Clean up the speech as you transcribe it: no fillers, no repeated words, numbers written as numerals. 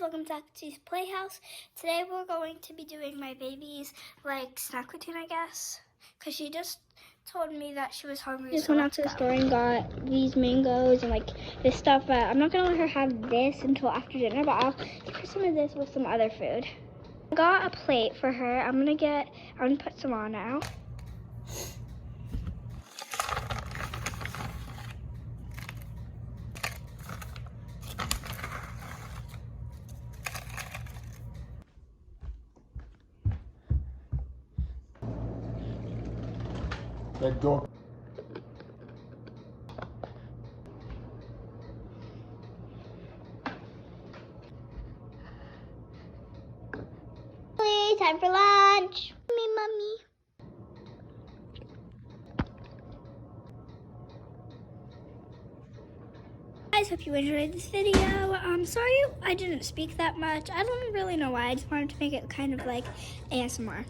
welcome to Aki's Playhouse. Today we're going to be doing my baby's snack routine, I guess, because she just told me that she was hungry. Just went out to the store and got these mangoes and this stuff, but I'm not gonna let her have this until after dinner, but I'll give her some of this with some other food. I got a plate for her. I'm gonna put some on now. That dog. Time for lunch. Mommy. Guys, hope you enjoyed this video. Sorry I didn't speak that much. I don't really know why. I just wanted to make it kind of like ASMR.